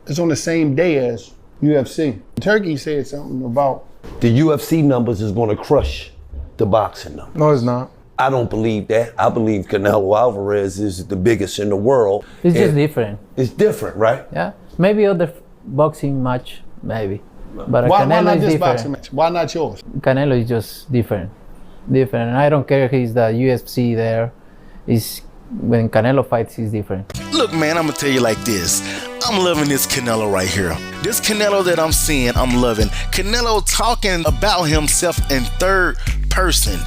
It's on the same day as UFC. Turkey said something about the UFC numbers is going to crush the boxing numbers. No, it's not. I don't believe that. I believe Canelo Alvarez is the biggest in the world. It's just different. It's different, right? Yeah. Maybe other boxing match, maybe. But why Canelo not is this different. boxing match? Why not yours? Canelo is just different. And I don't care if he's the UFC there. When Canelo fights, he's different. Look, man, I'm gonna tell you like this. I'm loving this Canelo right here. This Canelo that I'm seeing, I'm loving. Canelo talking about himself in third person.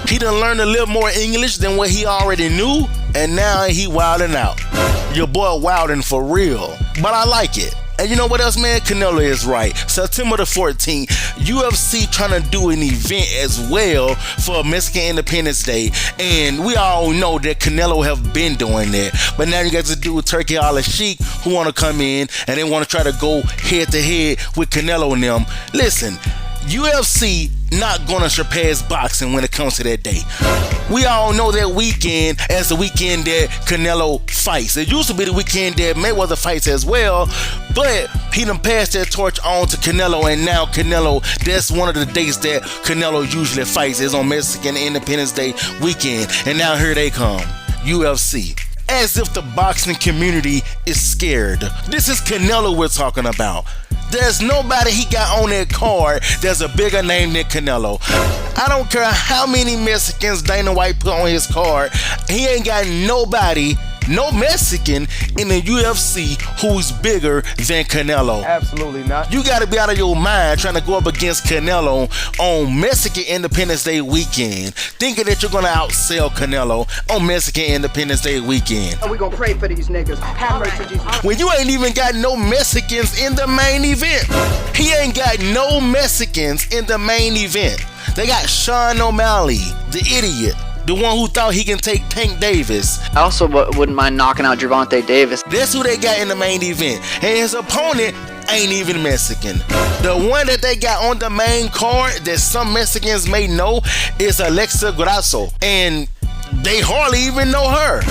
He done learned a little more English than what he already knew, and now he wilding out. Your boy wilding for real, but I like it. And you know what else, man? Canelo is right. September the 14th, UFC trying to do an event as well for Mexican Independence Day. And we all know that Canelo have been doing that. But now you got to do with Turki and Dana White, who want to come in and they want to try to go head to head with Canelo and them. Listen, UFC not gonna surpass boxing when it comes to that day. We all know that weekend as the weekend that Canelo fights. It used to be the weekend that Mayweather fights as well, but he done passed that torch on to Canelo, and now Canelo, that's one of the days that Canelo usually fights, is on Mexican Independence Day weekend. And now here they come, UFC. As if the boxing community is scared. This is Canelo we're talking about. There's nobody he got on that card that's a bigger name than Canelo. I don't care how many Mexicans Dana White put on his card, he ain't got nobody, no Mexican in the UFC who's bigger than Canelo. Absolutely not. You gotta be out of your mind trying to go up against Canelo on Mexican Independence Day weekend, thinking that you're gonna outsell Canelo on Mexican Independence Day weekend. We gonna pray for these niggas. Have mercy, Jesus. When you ain't even got no Mexicans in the main event. He ain't got no Mexicans in the main event. They got Sean O'Malley, the idiot. The one who thought he can take Tank Davis. I also wouldn't mind knocking out Gervonta Davis. That's who they got in the main event. And his opponent ain't even Mexican. The one that they got on the main card that some Mexicans may know is Alexa Grasso. And they hardly even know her.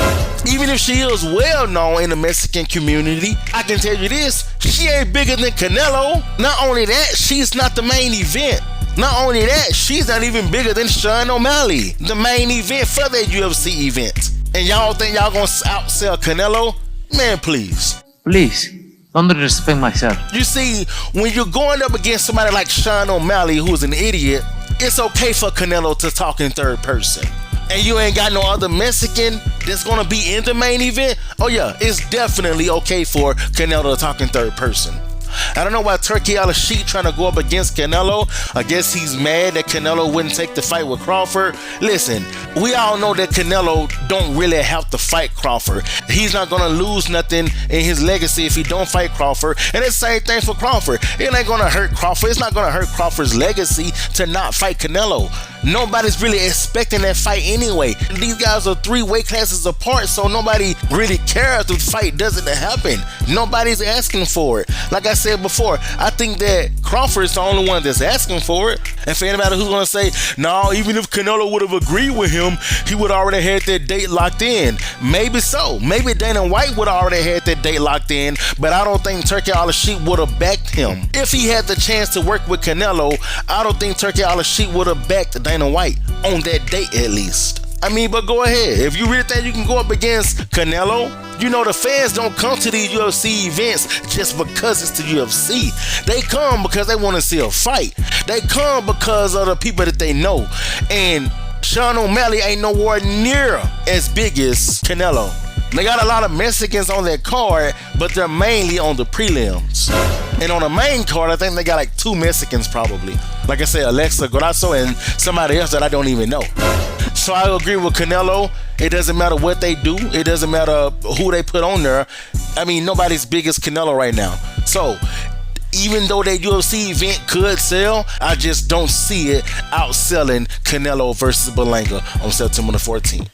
Even if she is well known in the Mexican community, I can tell you this, she ain't bigger than Canelo. Not only that, she's not the main event. Not only that, she's not even bigger than Sean O'Malley, the main event for that UFC event. And y'all think y'all gonna outsell Canelo? Man, please. Please, don't disrespect myself. You see, when you're going up against somebody like Sean O'Malley, who's an idiot, it's okay for Canelo to talk in third person. And you ain't got no other Mexican that's gonna be in the main event, oh yeah, it's definitely okay for Canelo to talk in third person. I don't know why Turki and Dana White trying to go up against Canelo. I guess he's mad that Canelo wouldn't take the fight with Crawford. Listen, we all know that Canelo don't really have to fight Crawford. He's not gonna lose nothing in his legacy if he don't fight Crawford. And it's the same thing for Crawford. It ain't gonna hurt Crawford. It's not gonna hurt Crawford's legacy to not fight Canelo. Nobody's really expecting that fight anyway. These guys are 3 weight classes apart, so nobody really cares if the fight doesn't happen. Nobody's asking for it. Like I said before, I think that Crawford is the only one that's asking for it. And for anybody who's gonna say, no, even if Canelo would have agreed with him, he would already had that date locked in. Maybe so. Maybe Dana White would already had that date locked in, but I don't think Turki and Dana White would have backed him. If he had the chance to work with Canelo, I don't think Turki and Dana White would have backed Dana White on that date at least. I mean, but go ahead. If you really think you can go up against Canelo, you know the fans don't come to these UFC events just because it's the UFC. They come because they want to see a fight. They come because of the people that they know. And Sean O'Malley ain't nowhere near as big as Canelo. They got a lot of Mexicans on their card, but they're mainly on the prelims. And on the main card, I think they got like 2 Mexicans probably. Like I said, Alexa Grasso and somebody else that I don't even know. So I agree with Canelo. It doesn't matter what they do. It doesn't matter who they put on there. I mean, nobody's big as Canelo right now. So even though that UFC event could sell, I just don't see it outselling Canelo versus Berlanga on September the 14th.